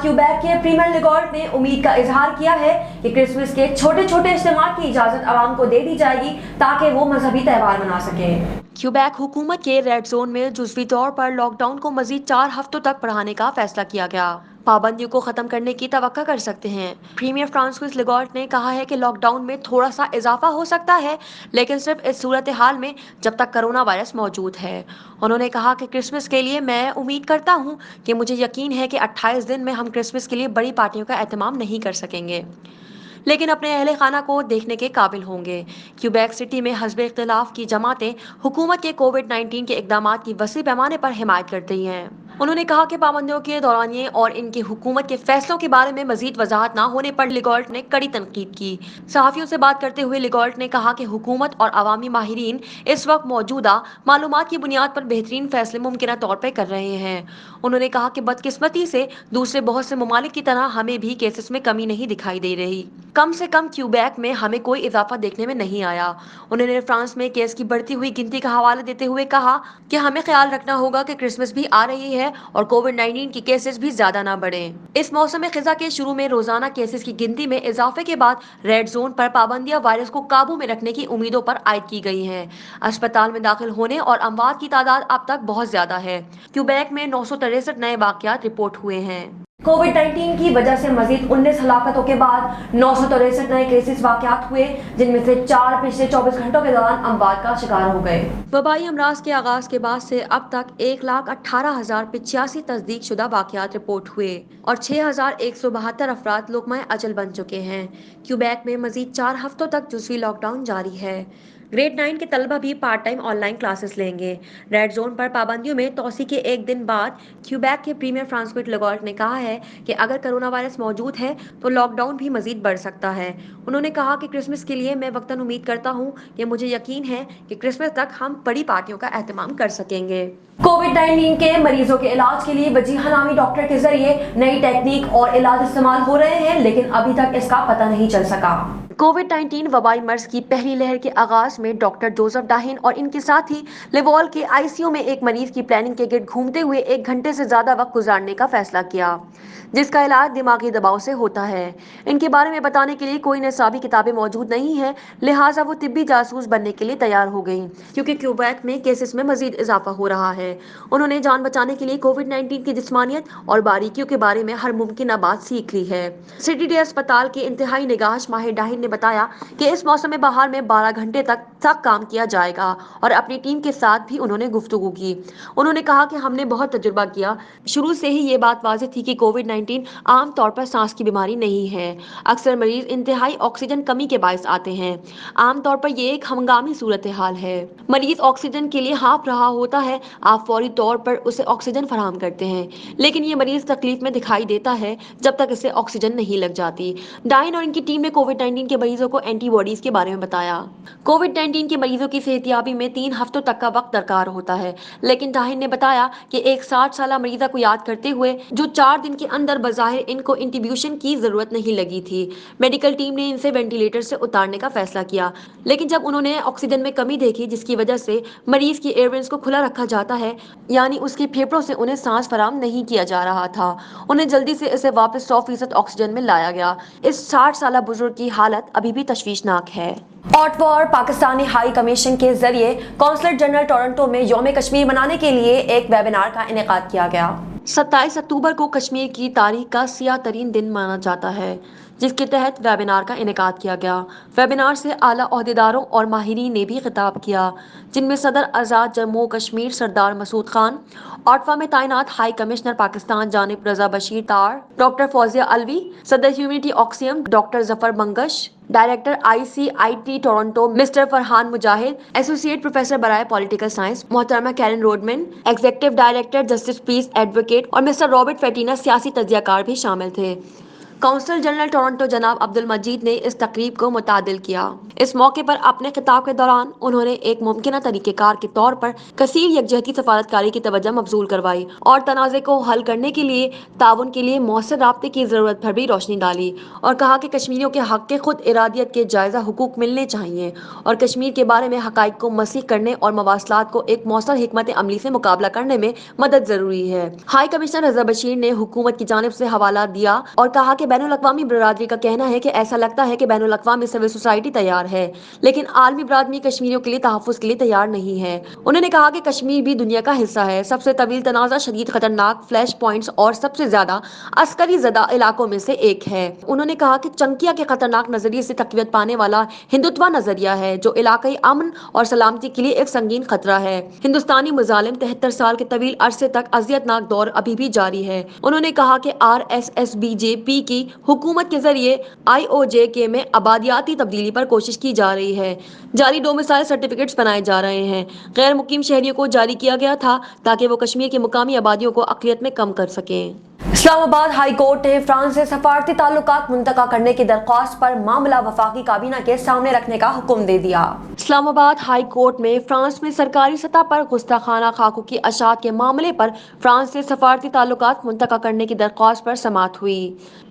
Quebec के premiere लिगोर्ट ने उम्मीद का इजहार किया है कि क्रिसमस के छोटे छोटे इज्तिमा की इजाजत आवाम को दे दी जाएगी ताकि वो मजहबी त्यौहार मना सकें। क्यूबेक हुकूमत के रेड जोन में जुज़वी तौर पर लॉकडाउन को मजीद 4 हफ्तों तक बढ़ाने का फैसला किया गया। पाबंदियों को खत्म करने की तवक्को कर सकते हैं। प्रीमियर फ्रांसिस लिगोर्ट ने कहा है कि लॉकडाउन में थोड़ा सा इजाफा हो सकता है, लेकिन सिर्फ इस सूरत हाल में जब तक कोरोना वायरस मौजूद है। उन्होंने कहा कि क्रिसमस के लिए मैं उम्मीद करता हूं कि मुझे यकीन है कि 28 दिन में हम क्रिसमस के लिए बड़ी पार्टियों का एहतमाम नहीं कर सकेंगे, लेकिन अपने अहले खाना को देखने के काबिल होंगे। क्यूबेक सिटी में हस्ब इख्तिलाफ की जमातें हुकूमत के कोविड-19 के इकदाम की वसी पैमाने पर हिमायत करती हैं। उन्होंने कहा कि पाबंदियों के दौरानिए और इनकी हुकूमत के फैसलों के बारे में मजीद वजाहत न होने पर लिगोर्ट ने कड़ी तनकीद की। सहाफियों से बात करते हुए लिगोर्ट ने कहा कि हुकूमत और अवामी माहिरीन इस वक्त मौजूदा मालूमात की बुनियाद पर बेहतरीन फैसले मुमकिन तौर पर कर रहे हैं। उन्होंने कहा कि बदकिस्मती से दूसरे बहुत से ममालिक की तरह हमें भी केसेस में कमी नहीं दिखाई दे रही। कम से कम क्यूबेक में हमें कोई इजाफा देखने में नहीं आया। उन्होंने फ्रांस में केस की बढ़ती हुई गिनती का हवाला देते हुए कहा कि हमें ख्याल रखना होगा कि क्रिसमस भी आ रही है और कोविड-19 की केसेस भी ज्यादा ना बढ़ें। इस मौसम खिजा के शुरू में रोजाना केसेस की गिनती में इजाफे के बाद रेड जोन पर पाबंदियां वायरस को काबू में रखने की उम्मीदों पर आयद की गई हैं। अस्पताल में दाखिल होने और अमवात की तादाद अब तक बहुत ज्यादा है। क्यूबेक में 963 नए वाकयात रिपोर्ट हुए हैं। कोविड-19 की वजह से मजीद 19 हलाकतों के बाद 963 नए केसेस वाकयात हुए, जिनमें से 4 पिछले 24 घंटों के दौरान अमवात का शिकार हो गए। वबाई अमराज के आगाज के बाद से अब तक 1,18,085 तस्दीक शुदा वाकयात रिपोर्ट हुए और 6,172 अफराद लुक़मा अजल बन चुके हैं। क्यूबेक में मजीद 4 हफ्तों तक जुज़वी लॉकडाउन जारी है। ग्रेड 9 के तलबा भी पार्ट टाइम ऑनलाइन क्लासेस लेंगे। रेड जोन पर पाबंदियों में तोसी के एक दिन बाद क्यूबेक के प्रीमियर फ्रांसिस लिगोर्ट ने कहा है कि अगर कोरोना वायरस मौजूद है तो लॉकडाउन भी मजीद बढ़ सकता है। उन्होंने कहा कि क्रिसमस के लिए मैं वक्तन उम्मीद करता हूं कि मुझे यकीन है कि क्रिसमस तक हम बड़ी पार्टियों का एहतमाम कर सकेंगे। कोविड-19 के मरीजों के इलाज के लिए वजीहा नामी डॉक्टर के जरिए नई टेक्निक और इलाज इस्तेमाल हो रहे हैं, लेकिन अभी तक इसका पता नहीं चल सका। कोविड-19 वबाई मर्ज की पहली लहर के आगाज में डॉक्टर जोसेफ डाहिन और इनके साथी लिवोल के आईसीयू में एक मरीज की प्लानिंग के गिर्द घूमते हुए 1 घंटे से ज्यादा वक्त गुजारने का फैसला किया, जिसका इलाज दिमागी दबाव से होता है। इनके बारे में बताने के लिए कोई निसाबी किताबें मौजूद नहीं है, लिहाजा वो तिब्बी जासूस बनने के लिए तैयार हो गई, क्योंकि क्यूबेक में केसेस में मजीद इजाफा हो रहा है। उन्होंने जान बचाने के लिए कोविड-19 की जिस्मानियत और बारीकियों के बारे में हर मुमकिन बात सीख ली है। सिटी डे अस्पताल के इंतहाई निगाहश माहिर डाहिन ने बताया कि इस मौसम बहार में 12 घंटे तक काम किया जाएगा और अपनी टीम के साथ भी उन्होंने गुफ्तगू की। उन्होंने कहा कि हमने बहुत तजुर्बा किया। शुरू से ही ये बात वाज़ेह थी कि कोविड-19 आम तौर पर सांस की बीमारी नहीं है। अक्सर मरीज इंतहाई ऑक्सीजन कमी के बायस आते हैं। आम तौर पर ये एक हंगामी सूरत हाल है। मरीज ऑक्सीजन के लिए हाँफ रहा होता है, आप फौरी तौर पर उसे ऑक्सीजन फराहम करते हैं, लेकिन ये मरीज तकलीफ में दिखाई देता है जब तक इसे ऑक्सीजन नहीं लग जाती। डाइन और इनकी टीम ने कोविड-19 के मरीजों को एंटीबॉडीज के बारे में बताया। कोविड-19 के मरीजों की सेहतियाबी में 3 हफ्तों तक का वक्त दरकार होता है, लेकिन डाहिन ने बताया कि एक 60 साल मरीजा को याद करते हुए जो 4 दिन के अंदर बज़ाहिर इनको इंट्यूब्यूशन की जरूरत नहीं लगी थी। मेडिकल टीम ने इनसे वेंटिलेटर से उतारने का फैसला किया, लेकिन जब उन्होंने ऑक्सीजन में कमी देखी, जिसकी वजह से मरीज की एयरवेंस को खुला रखा जाता है, यानी उसके फेफड़ों से उन्हें सांस फराहम नहीं किया जा रहा था, उन्हें जल्दी से इसे वापस 100% ऑक्सीजन में लाया गया। इस 60 साल बुजुर्ग की हालत अभी भी तशवीशनाक है। ऑटवा और पाकिस्तानी हाई कमीशन के जरिए कौंसलर जनरल टोरंटो में यौम कश्मीर मनाने के लिए एक वेबिनार का इनेकाद किया गया। 27 अक्टूबर को कश्मीर की तारीख का सियाह तरीन दिन माना जाता है, जिसके तहत वेबिनार का इनेकाद किया गया। वेबिनार से आला ओहदेदारों और माहिरीन ने भी खिताब किया, जिनमें सदर आज़ाद जम्मू कश्मीर सरदार मसूद खान, ऑटवा में तैनात हाई कमिश्नर पाकिस्तान जानिब रजा बशीर तार, डॉक्टर फौजिया अलवी, सदर ह्यूमनिटी ऑक्सियम doctor Zafar Mangash, director ICIT Toronto mister Farhan Mujahid, associate professor बराए पॉलिटिकल साइंस मोहतरमा Karen Rodman, executive director justice peace advocate और मिस्टर रॉबर्ट फेटिना सियासी तज्जियाकार भी शामिल थे। काउंसिल जनरल टोरंटो जनाब अब्दुल मजीद ने इस तकरीब को मुतादिल किया। इस मौके पर अपने खिताब के दौरान उन्होंने एक मुमकिन तरीक़ेकार के तौर पर कसीर यकजहती सफारतकारी की तवज्जो मबजूल करवाई और तनाज़े को हल करने के लिए ताउन के लिए मौसर राब्ते की ज़रूरत पर भी रोशनी डाली और कहा कि कश्मीरियों के हक़ के खुद इरादियत के जायज़ा हुकूक मिलने चाहिए और कश्मीर के बारे में हक़ाइक़ को मसीह करने और मवासलात को एक मौसर हिकमत अमली से मुकाबला करने में मदद जरूरी है। हाई कमिश्नर रज़ा बशीर ने हुकूमत की जानिब से हवाला दिया और कहा कि बैनुल-अक़वामी बरादरी का कहना है कि ऐसा लगता है कि बैनुल-अक़वामी सिविल सोसाइटी तैयार है, लेकिन आलमी बरादरी कश्मीरियों के लिए तहफ़्फ़ुज़ के लिए तैयार नहीं है। उन्होंने कहा कि कश्मीर भी दुनिया का हिस्सा है, सबसे तवील तनाज़ा, शदीद खतरनाक फ्लैश पॉइंट्स और सबसे ज्यादा अस्करी ज़दा इलाकों में से एक है। उन्होंने कहा कि चंकिया के खतरनाक नजरिए से तक़वियत पाने वाला हिंदुत्वा नजरिया है जो इलाकाई अमन और सलामती के लिए एक संगीन खतरा है। हिंदुस्तानी मुजालिम 73 साल के तवील अरसे तक अजियतनाक दौर अभी भी जारी है। उन्होंने कहा कि RSS-BJP की हुकूमत के जरिए IOJK में आबादियाती तब्दीली पर कोशिश की जा रही है। जारी डोमिसाइल सर्टिफिकेट्स बनाए जा रहे हैं। गैर मुकीम शहरियों को जारी किया गया था ताकि वो कश्मीर की मुकामी आबादियों को अक़लियत में कम कर सकें। इस्लामाबाद हाई कोर्ट ने फ्रांस से सफारती ताल्लुकात मुंतका करने की दरख्वास्त पर मामला वफाकी काबीना के सामने रखने का हुक्म दे दिया। इस्लामाबाद हाई कोर्ट में फ्रांस में सरकारी सतह पर गुस्ताखाना खाकों की अशात के मामले पर फ्रांस से सफारती ताल्लुकात मुंतका करने की दरख्वास्त पर समाअत हुई।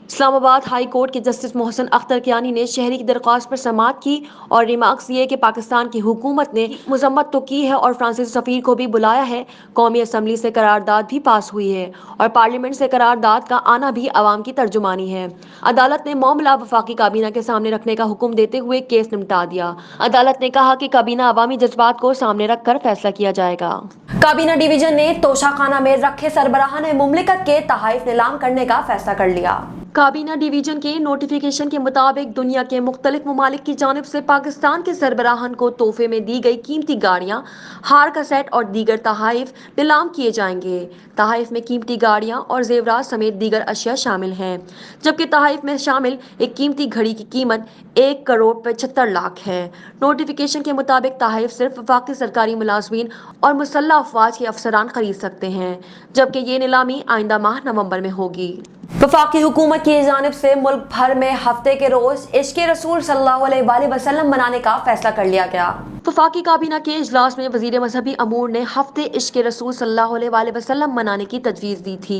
इस्लामाबाद हाई कोर्ट के जस्टिस मोहसिन अख्तर कियानी ने शहरी की दरख्वास्त पर समाअत की और रिमार्क्स दिए कि पाकिस्तान की हुकूमत ने मजम्मत तो की है और फ्रांसीसी सफीर को भी बुलाया है। कौमी असम्बली से करारदाद भी पास हुई है और पार्लियामेंट से करारदाद का आना भी अवाम की तर्जुमानी है। अदालत ने मामला वफाकी काबीना के सामने रखने का हुक्म देते हुए केस निपटा दिया। अदालत ने कहा कि काबीना अवामी जज्बात को सामने रखकर फैसला किया जाएगा। काबीना डिवीजन ने तोशाखाना में रखे सरबराहान मुमलिकत के तहाइफ नीलाम करने का फैसला कर लिया। काबीना डिवीजन के नोटिफिकेशन के मुताबिक दुनिया के मुख्तलिफ ममालिक की जानिब से पाकिस्तान के सरबराहान को तोहफे में दी गई कीमती गाड़ियां, हार का सेट और दीगर तहाइफ नीलाम किए जाएंगे। तहाइफ में कीमती गाड़ियां और जेवरात समेत दीगर अशिया शामिल हैं, जबकि तहाइफ में शामिल एक कीमती घड़ी की कीमत 1,75,00,000 है। नोटिफिकेशन के मुताबिक तहाइफ सिर्फ वफाकी सरकारी मुलाजमीन और मुसल्लह अफवाज के अफसरान खरीद सकते हैं, जबकि ये नीलामी आइंदा माह नवंबर में होगी। वफाकी हुकूमत की जानिब से मुल्क भर में हफ्ते के रोज इश्क़े रसूल सल्लल्लाहु अलैहि वसल्लम मनाने का फैसला कर लिया गया। वफाकी काबीना के इजलास में वजीर मजहबी अमूर ने हफ्ते इश्क़े रसूल सल्लल्लाहु अलैहि वसल्लम मनाने की तजवीज़ दी थी,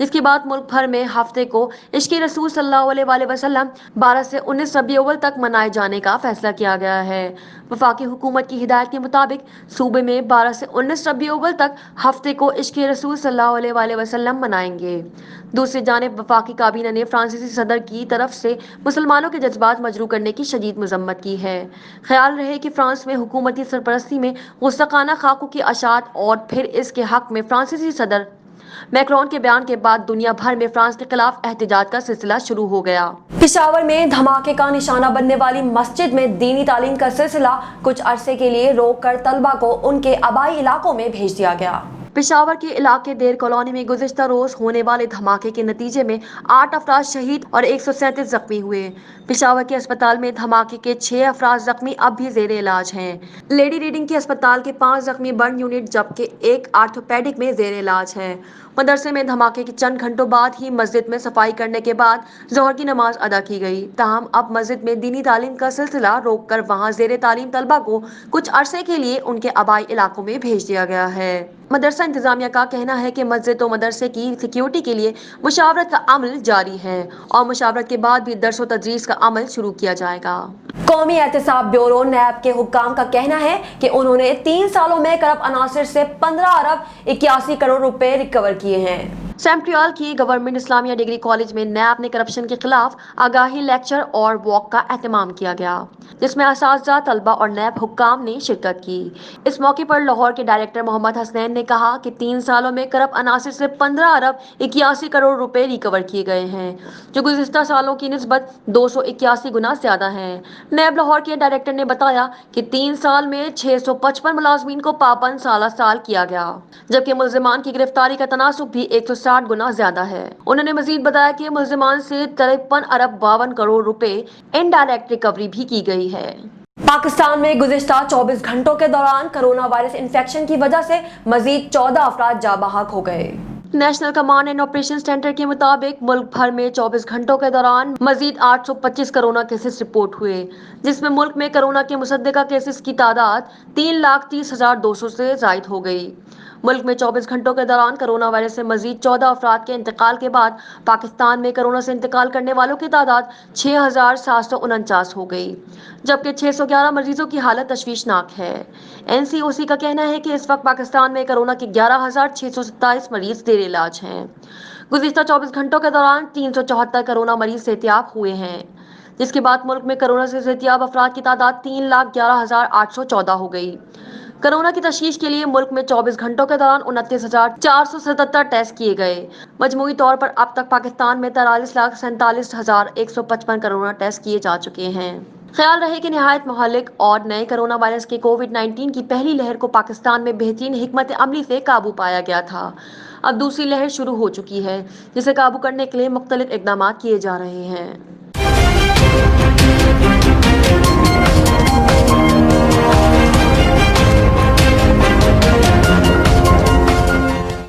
जिसके बाद मुल्क भर में हफ्ते को इश्क़े रसूल सल्लल्लाहु अलैहि वसल्लम 12 से 19 रबी अव्वल तक मनाए जाने का फैसला किया गया है। वफाकी हुकूमत की हिदायत के मुताबिक सूबे में 12 से 19 रबी अव्वल तक हफ्ते को इश्क़े रसूल सल्लल्लाहु अलैहि वसल्लम मनाएंगे। दूसरी जानिब वफाकी काबीना ने फ्रांसीसी सदर की तरफ से मुसलमानों के जज्बात मजरू करने की शदीद मजम्मत की है। ख्याल रहे कि फ्रांस में हुकूमती सरपरस्ती में गुस्ताखाना खाकों की अशात और फिर इसके हक में फ्रांसीसी सदर मैक्रोन के बयान के बाद दुनिया भर में फ्रांस के खिलाफ एहतजाज का सिलसिला शुरू हो गया। पेशावर में धमाके का निशाना बनने वाली मस्जिद में दीनी तालीम का सिलसिला कुछ अरसे के लिए रोक कर तलबा को उनके आबाई इलाकों में भेज दिया गया। पेशावर के इलाके देर कॉलोनी में गुज़िश्ता रोज होने वाले धमाके के नतीजे में 8 अफराद शहीद और 137 जख्मी हुए। पेशावर के अस्पताल में धमाके के 6 अफराद जख्मी अब भी जेरे इलाज हैं। लेडी रीडिंग के अस्पताल के 5 जख्मी बर्न यूनिट जबकि एक आर्थोपेडिक में जेरे इलाज है। मदरसे में धमाके के चंद घंटों बाद ही मस्जिद में सफाई करने के बाद जोहर की नमाज अदा की गई। ताहम अब मस्जिद में दीनी तालीम का सिलसिला रोक कर वहाँ जेरे तालीम तलबा को कुछ अरसे के लिए उनके आबाई इलाकों में भेज दिया गया है। मदरसा इंतजामिया का कहना है कि मस्जिद और मदरसे की सिक्योरिटी के लिए मुशावरत का अमल जारी है और मुशावरत के बाद भी दर्स व तदरीस का अमल शुरू किया जाएगा। कौमी एहतसाब ब्यूरो नैब के हुक्काम का कहना है कि उन्होंने 3 सालों में करप्ट अनासिर से 15 अरब 81 करोड़ रुपए रिकवर किए हैं। सेंट्रियल की गवर्नमेंट इस्लामिया डिग्री कॉलेज में नैब ने करप्शन के खिलाफ आगाही लेक्चर और वॉक का एहतमाम किया गया, जिसमें असातिज़ा, तलबा और नैब हुक्काम ने शिरकत की। इस मौके पर लाहौर के डायरेक्टर मोहम्मद हसनैन ने कहा कि 3 सालों में करप्ट अनासिर से 15 अरब 81 करोड़ रुपए रिकवर किए गए हैं, जो गुज़िश्ता सालों की निस्बत 281 गुना ज्यादा है। नैब लाहौर के डायरेक्टर ने बताया कि 3 साल में 655 मुलाजमीन को पाबंद साल किया गया, जबकि मुल्जिमान की गिरफ्तारी का तनासुब भी 160 गुना ज्यादा है। उन्होंने मजीद बताया कि मुल्जिमान से 53 अरब 52 करोड़ रुपए इनडायरेक्ट रिकवरी भी की गई है। पाकिस्तान में गुज़िश्ता 24 घंटों के दौरान कोरोना वायरस इन्फेक्शन की वजह से मजीद 14 अफराद जाँ बहक हो गए। National command and operation centre के मुताबिक मुल्क भर में 24 घंटों के दौरान मजीद 825 कोरोना केसेस रिपोर्ट हुए, जिसमें मुल्क में कोरोना के मुसद्दका केसेस की तादाद 3,30,200 से जायद हो गई। मुल्क में 24 घंटों के दौरान कोरोना वायरस से मजीद 14 अफराद के इंतकाल के बाद पाकिस्तान में कोरोना से इंतकाल करने वालों की तादाद 6,749 हो गई, जबकि 611 मरीजों की हालत तशवीशनाक है। एनसीओसी का कहना है कि इस वक्त पाकिस्तान में कोरोना के 11,627 मरीज जेर इलाज हैं। गुज़िश्ता 24 घंटों के दौरान 374 कोरोना मरीज सेहतियाब हुए हैं, जिसके बाद मुल्क में कोरोना से सेहतियाब अफराद की तादाद 3,11,814 हो गई। कोरोना की तशखीस के लिए मुल्क में 24 घंटों के दौरान 29,477 टेस्ट किए गए। मजमूई तौर पर अब तक पाकिस्तान में 43,47,155 कोरोना टेस्ट किए जा चुके हैं। ख्याल रहे कि निहायत महलिक और नए कोरोना वायरस के कोविड-19 की पहली लहर को पाकिस्तान में बेहतरीन हिकमत अमली से काबू पाया गया था। अब दूसरी लहर शुरू हो चुकी है, जिसे काबू करने के लिए मुख्तलिफ इकदाम किए जा रहे हैं।